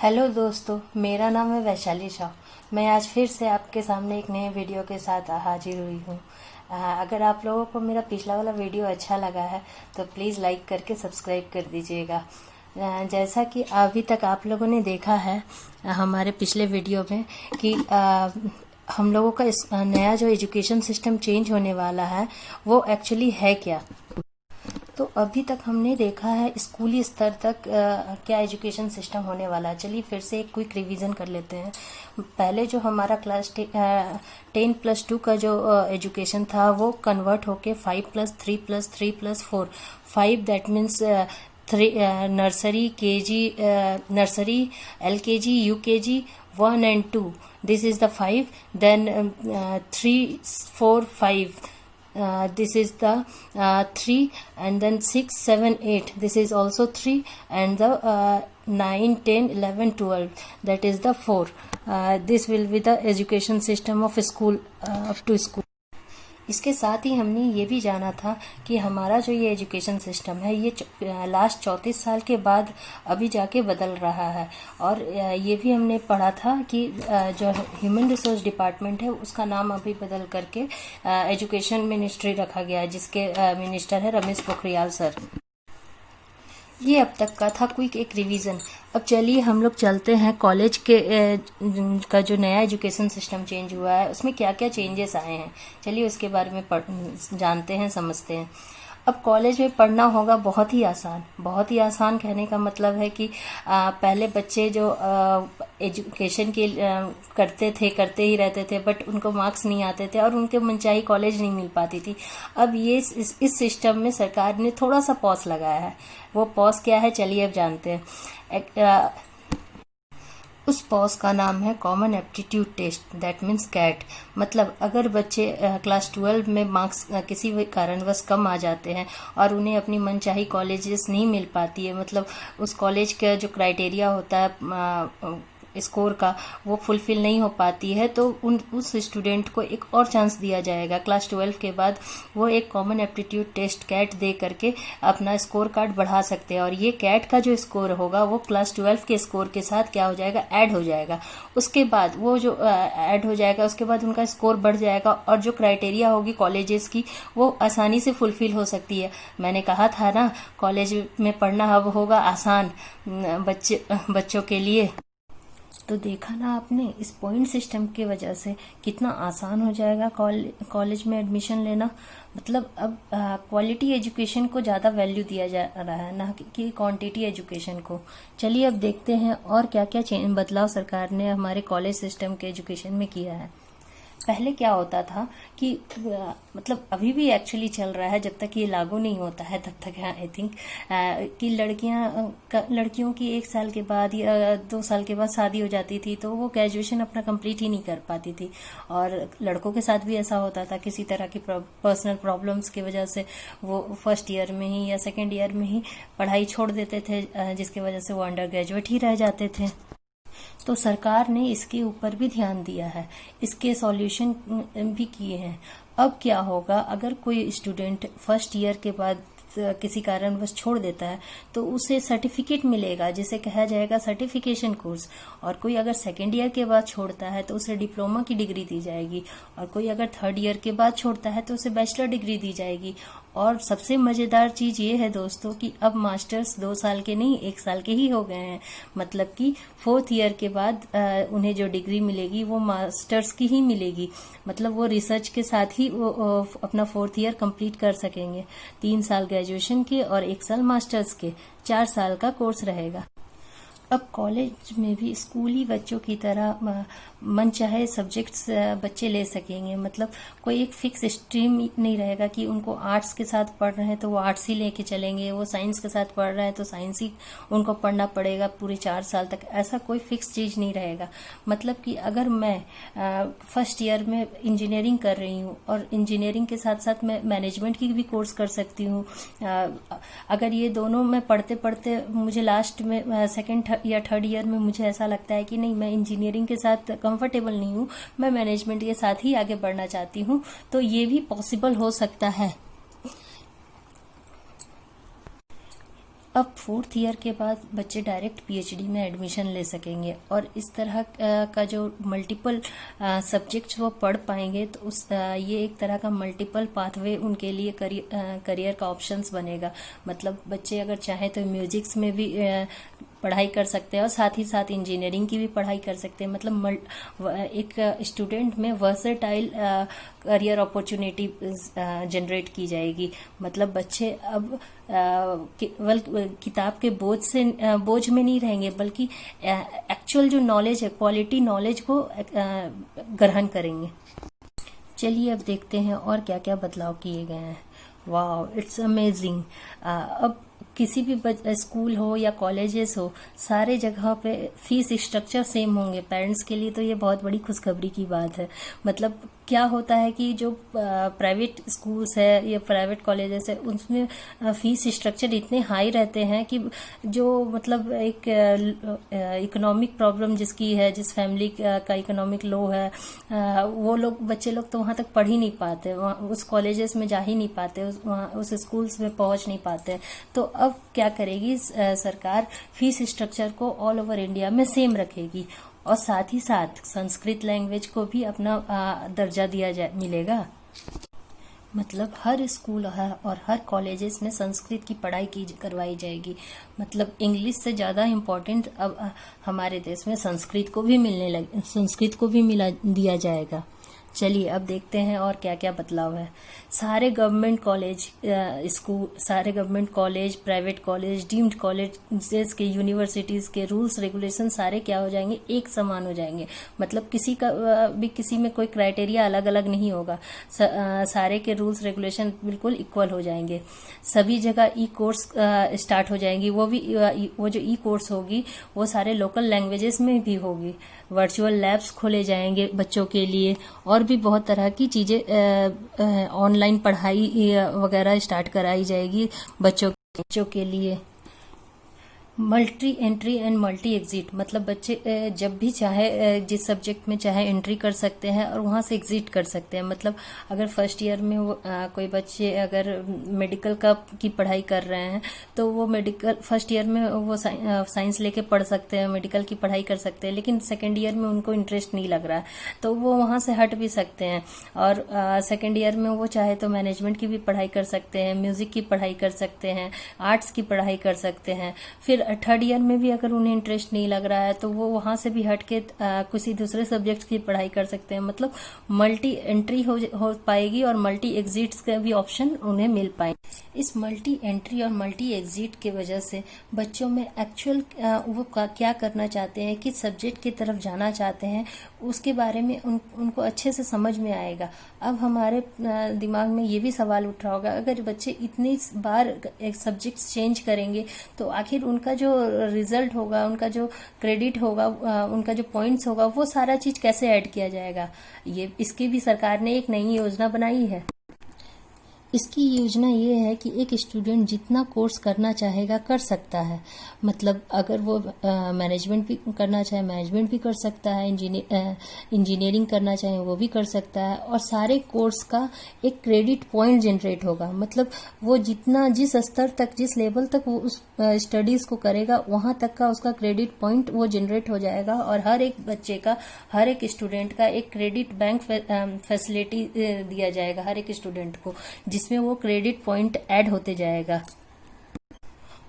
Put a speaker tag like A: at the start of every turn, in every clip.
A: Hello दोस्तों, मेरा नाम है वैशाली शाह। मैं आज फिर से आपके सामने एक नए वीडियो के साथ हाजिर हुई हूँ। अगर आप लोगों को मेरा पिछला वाला वीडियो अच्छा लगा है तो प्लीज़ लाइक करके सब्सक्राइब कर दीजिएगा। जैसा कि अभी तक आप लोगों ने देखा है हमारे पिछले वीडियो में कि हम लोगों का इस नया जो एजुकेशन सिस्टम चेंज होने वाला है वो एक्चुअली है क्या। तो अभी तक हमने देखा है स्कूली स्तर तक क्या एजुकेशन सिस्टम होने वाला है। चलिए फिर से एक क्विक रिवीजन कर लेते हैं। पहले जो हमारा क्लास 10+2 का जो एजुकेशन था वो कन्वर्ट होके 5+3+3+4 5 that means nursery KG nursery LKG UKG 1 and 2 this is the 5, then 3 4 5 this is the 3, and then 6 7 8 this is also 3, and the 9 10 11 12 that is the 4. This will be the education system of school up to school. इसके साथ ही हमने ये भी जाना था कि हमारा जो ये एजुकेशन सिस्टम है ये लास्ट 34 साल के बाद अभी जाके बदल रहा है। और ये भी हमने पढ़ा था कि जो ह्यूमन रिसोर्स डिपार्टमेंट है उसका नाम अभी बदल करके एजुकेशन मिनिस्ट्री रखा गया है, जिसके मिनिस्टर है रमेश पोखरियाल सर। ये अब तक का था क्विक एक रिवीजन। अब चलिए हम लोग चलते हैं कॉलेज के का जो नया एजुकेशन सिस्टम चेंज हुआ है उसमें क्या क्या चेंजेस आए हैं। चलिए उसके बारे में जानते हैं, समझते हैं। अब कॉलेज में पढ़ना होगा बहुत ही आसान। बहुत ही आसान कहने का मतलब है कि पहले बच्चे जो एजुकेशन के करते ही रहते थे, बट उनको मार्क्स नहीं आते थे और उनके मनचाही कॉलेज नहीं मिल पाती थी। अब ये इस सिस्टम में सरकार ने थोड़ा सा पॉज लगाया है। वो पॉज क्या है चलिए अब जानते हैं। उस पॉज का नाम है common aptitude test, that means CAT. मतलब अगर बच्चे क्लास 12 में मार्क्स किसी भी कारणवश कम आ जाते हैं और उन्हें अपनी मनचाही कॉलेजेस नहीं मिल पाती है, मतलब उस कॉलेज का जो क्राइटेरिया होता है स्कोर का वो फुलफिल नहीं हो पाती है, तो उस स्टूडेंट को एक और चांस दिया जाएगा। क्लास 12 के बाद वो एक कॉमन एप्टीट्यूड टेस्ट कैट दे करके अपना स्कोर कार्ड बढ़ा सकते हैं। और ये कैट का जो स्कोर होगा वो क्लास 12 के स्कोर के साथ क्या हो जाएगा, ऐड हो जाएगा। उसके बाद वो जो ऐड हो जाएगा उसके बाद उनका स्कोर बढ़ जाएगा और जो क्राइटेरिया होगी कॉलेजेस की वो आसानी से फुलफिल हो सकती है। मैंने कहा था ना कॉलेज में पढ़ना अब होगा आसान बच्चों के लिए। तो देखा ना आपने, इस पॉइंट सिस्टम की वजह से कितना आसान हो जाएगा कॉलेज में एडमिशन लेना। मतलब अब क्वालिटी एजुकेशन को ज़्यादा वैल्यू दिया जा रहा है, ना कि क्वांटिटी एजुकेशन को। चलिए अब देखते हैं और क्या क्या बदलाव सरकार ने हमारे कॉलेज सिस्टम के एजुकेशन में किया है। पहले क्या होता था कि मतलब अभी भी एक्चुअली चल रहा है, जब तक ये लागू नहीं होता है तब तक आई थिंक कि लड़कियों की 1 साल के बाद या 2 साल के बाद शादी हो जाती थी, तो वो ग्रेजुएशन अपना कंप्लीट ही नहीं कर पाती थी। और लड़कों के साथ भी ऐसा होता था, किसी तरह की पर्सनल प्रॉब्लम्स की वजह से वो फर्स्ट ईयर में ही या सेकेंड ईयर में ही पढ़ाई छोड़ देते थे, जिसकी वजह से वो अंडर ग्रेजुएट ही रह जाते थे। तो सरकार ने इसके ऊपर भी ध्यान दिया है, इसके सॉल्यूशन भी किए हैं। अब क्या होगा अगर कोई स्टूडेंट फर्स्ट ईयर के बाद किसी कारणवश छोड़ देता है तो उसे सर्टिफिकेट मिलेगा, जिसे कहा जाएगा सर्टिफिकेशन कोर्स। और कोई अगर सेकेंड ईयर के बाद छोड़ता है तो उसे डिप्लोमा की डिग्री दी जाएगी, और कोई अगर थर्ड ईयर के बाद छोड़ता है तो उसे बैचलर डिग्री दी जाएगी। और सबसे मजेदार चीज ये है दोस्तों कि अब मास्टर्स 2 साल के नहीं 1 साल के ही हो गए हैं। मतलब कि 4th ईयर के बाद उन्हें जो डिग्री मिलेगी वो मास्टर्स की ही मिलेगी। मतलब वो रिसर्च के साथ ही वो अपना 4th ईयर कंप्लीट कर सकेंगे। 3 साल ग्रेजुएशन के और 1 साल मास्टर्स के, 4 साल का कोर्स रहेगा। अब कॉलेज में भी स्कूली बच्चों की तरह मन चाहे सब्जेक्ट्स बच्चे ले सकेंगे। मतलब कोई एक फिक्स स्ट्रीम नहीं रहेगा कि उनको आर्ट्स के साथ पढ़ रहे हैं तो वो आर्ट्स ही लेके चलेंगे, वो साइंस के साथ पढ़ रहे हैं तो साइंस ही उनको पढ़ना पड़ेगा पूरे 4 साल तक। ऐसा कोई फिक्स चीज नहीं रहेगा। मतलब कि अगर मैं फर्स्ट ईयर में इंजीनियरिंग कर रही हूँ और इंजीनियरिंग के साथ साथ मैं मैनेजमेंट की भी कोर्स कर सकती हूँ। अगर ये दोनों मैं पढ़ते पढ़ते मुझे लास्ट में सेकेंड या थर्ड ईयर में मुझे ऐसा लगता है कि नहीं, मैं इंजीनियरिंग के साथ कंफर्टेबल नहीं हूँ, मैं मैनेजमेंट के साथ ही आगे बढ़ना चाहती हूँ, तो ये भी पॉसिबल हो सकता है। अब 4th ईयर के बाद बच्चे डायरेक्ट पीएचडी में एडमिशन ले सकेंगे और इस तरह का जो मल्टीपल सब्जेक्ट्स वो पढ़ पाएंगे तो ये एक तरह का मल्टीपल पाथवे उनके लिए करियर का ऑप्शंस बनेगा। मतलब बच्चे अगर चाहें तो म्यूजिक्स में भी पढ़ाई कर सकते हैं और साथ ही साथ इंजीनियरिंग की भी पढ़ाई कर सकते हैं। मतलब एक स्टूडेंट में वर्सेटाइल करियर अपॉर्चुनिटी जनरेट की जाएगी। मतलब बच्चे अब केवल किताब के बोझ में नहीं रहेंगे, बल्कि एक्चुअल जो नॉलेज है, क्वालिटी नॉलेज को ग्रहण करेंगे। चलिए अब देखते हैं और क्या क्या बदलाव किए गए हैं। वाह, इट्स अमेजिंग। अब किसी भी स्कूल हो या कॉलेजेस हो, सारे जगह पे फीस स्ट्रक्चर सेम होंगे। पेरेंट्स के लिए तो ये बहुत बड़ी खुशखबरी की बात है। मतलब क्या होता है कि जो प्राइवेट स्कूल्स है या प्राइवेट कॉलेजेस है, उसमें फीस स्ट्रक्चर इतने हाई रहते हैं कि जो मतलब एक इकोनॉमिक प्रॉब्लम जिसकी है, जिस फैमिली का इकोनॉमिक लो है, वो लोग बच्चे लोग तो वहां तक पढ़ ही नहीं पाते, उस कॉलेजेस में जा ही नहीं पाते, उस स्कूल्स में पहुंच नहीं पाते। तो अब क्या करेगी सरकार, फीस स्ट्रक्चर को ऑल ओवर इंडिया में सेम रखेगी और साथ ही साथ संस्कृत लैंग्वेज को भी अपना दर्जा मिलेगा। मतलब हर स्कूल और हर कॉलेजेस में संस्कृत की पढ़ाई करवाई जाएगी। मतलब इंग्लिश से ज्यादा इम्पोर्टेंट अब हमारे देश में संस्कृत को भी मिला दिया जाएगा। चलिए अब देखते हैं और क्या क्या बदलाव है। सारे government college, private college, deemed colleges के, यूनिवर्सिटीज के रूल्स रेगुलेशन सारे क्या हो जाएंगे, एक समान हो जाएंगे। मतलब किसी में कोई क्राइटेरिया अलग अलग नहीं होगा। सारे के रूल्स रेगुलेशन बिल्कुल इक्वल हो जाएंगे। सभी जगह ई कोर्स स्टार्ट हो जाएंगी। वो जो ई कोर्स होगी वो सारे लोकल लैंग्वेजेस में भी होगी। वर्चुअल लैब्स खोले जाएंगे बच्चों के लिए और भी बहुत तरह की चीजें, ऑनलाइन पढ़ाई वगैरह स्टार्ट कराई जाएगी बच्चों के लिए। Multi entry and multi exit, मतलब बच्चे जब भी चाहे जिस सब्जेक्ट में चाहे एंट्री कर सकते हैं और वहां से एग्जिट कर सकते हैं। मतलब अगर फर्स्ट ईयर में कोई बच्चे अगर मेडिकल की पढ़ाई कर रहे हैं तो वो फर्स्ट ईयर में वो साइंस लेके पढ़ सकते हैं, मेडिकल की पढ़ाई कर सकते हैं। लेकिन सेकेंड ईयर में उनको इंटरेस्ट नहीं लग रहा है तो वो वहां से हट भी सकते हैं और सेकेंड ईयर में वो चाहे तो मैनेजमेंट की भी पढ़ाई कर सकते हैं, म्यूजिक की पढ़ाई कर सकते हैं, आर्ट्स की पढ़ाई कर सकते हैं। फिर थर्ड ईयर में भी अगर उन्हें इंटरेस्ट नहीं लग रहा है तो वो वहां से भी हटके किसी दूसरे सब्जेक्ट की पढ़ाई कर सकते हैं। मतलब मल्टी एंट्री हो पाएगी और मल्टी एग्जिट्स का भी ऑप्शन उन्हें मिल पाएंगे। इस मल्टी एंट्री और मल्टी एग्जिट की वजह से बच्चों में एक्चुअल वो क्या करना चाहते हैं, किस सब्जेक्ट की तरफ जाना चाहते हैं, उसके बारे में उनको अच्छे से समझ में आएगा। अब हमारे दिमाग में ये भी सवाल उठ रहा होगा, अगर बच्चे इतनी बार एक सब्जेक्ट चेंज करेंगे तो आखिर उनका जो रिजल्ट होगा, उनका जो क्रेडिट होगा, उनका जो पॉइंट्स होगा, वो सारा चीज कैसे ऐड किया जाएगा। इसकी भी सरकार ने एक नई योजना बनाई है। इसकी योजना ये है कि एक स्टूडेंट जितना कोर्स करना चाहेगा कर सकता है। मतलब अगर वो मैनेजमेंट भी करना चाहे मैनेजमेंट भी कर सकता है, इंजीनियरिंग करना चाहे वो भी कर सकता है और सारे कोर्स का एक क्रेडिट पॉइंट जनरेट होगा। मतलब वो जिस स्तर तक, जिस लेवल तक वो उस स्टडीज को करेगा वहां तक का उसका क्रेडिट पॉइंट वो जनरेट हो जाएगा और हर एक बच्चे का, हर एक स्टूडेंट का एक क्रेडिट बैंक फैसिलिटी दिया जाएगा हर एक स्टूडेंट को, जिसमें वो क्रेडिट पॉइंट ऐड होते जाएगा।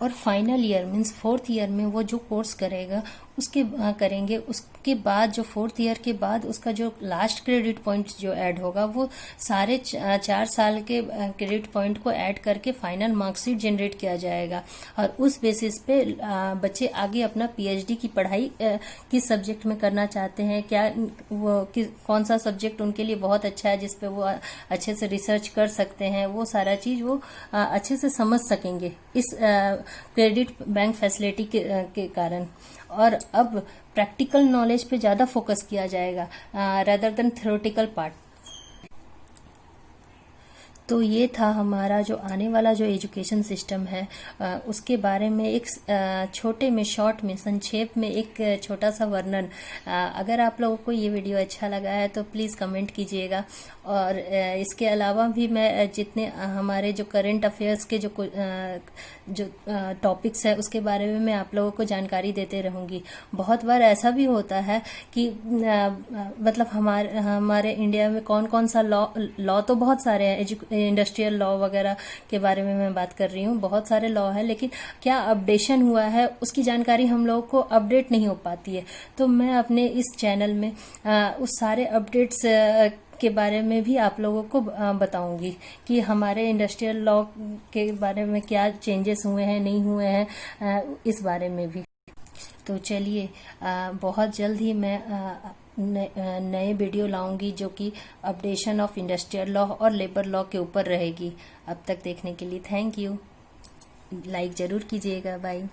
A: और final year means 4th year में वो जो कोर्स करेंगे उसके बाद जो 4th ईयर के बाद उसका जो लास्ट क्रेडिट पॉइंट जो ऐड होगा वो सारे 4 साल के क्रेडिट पॉइंट को ऐड करके फाइनल मार्कशीट जनरेट किया जाएगा और उस बेसिस पे बच्चे आगे अपना पीएचडी की पढ़ाई किस सब्जेक्ट में करना चाहते हैं, कौन सा सब्जेक्ट उनके लिए बहुत अच्छा है जिसपे वो अच्छे से रिसर्च कर सकते हैं, वो सारा चीज वो अच्छे से समझ सकेंगे इस क्रेडिट बैंक फैसिलिटी के कारण। और अब प्रैक्टिकल नॉलेज पे ज्यादा फोकस किया जाएगा रादर देन थ्योरेटिकल पार्ट। तो ये था हमारा जो आने वाला जो एजुकेशन सिस्टम है, उसके बारे में एक छोटे में, शॉर्ट में, संक्षेप में एक छोटा सा वर्णन। अगर आप लोगों को ये वीडियो अच्छा लगा है तो प्लीज़ कमेंट कीजिएगा। और इसके अलावा भी मैं जितने हमारे जो करंट अफेयर्स के जो टॉपिक्स है उसके बारे में मैं आप लोगों को जानकारी देते रहूँगी। बहुत बार ऐसा भी होता है कि मतलब हमारे इंडिया में कौन कौन सा लॉ तो बहुत सारे हैं, इंडस्ट्रियल लॉ वगैरह के बारे में मैं बात कर रही हूँ, बहुत सारे लॉ है, लेकिन क्या अपडेशन हुआ है उसकी जानकारी हम लोगों को अपडेट नहीं हो पाती है। तो मैं अपने इस चैनल में उस सारे अपडेट्स के बारे में भी आप लोगों को बताऊंगी कि हमारे इंडस्ट्रियल लॉ के बारे में क्या चेंजेस हुए हैं, नहीं हुए हैं, इस बारे में भी। तो चलिए, बहुत जल्द ही मैं नए वीडियो लाऊंगी जो कि अपडेशन ऑफ इंडस्ट्रियल लॉ और लेबर लॉ के ऊपर रहेगी। अब तक देखने के लिए थैंक यू। लाइक ज़रूर कीजिएगा। बाय।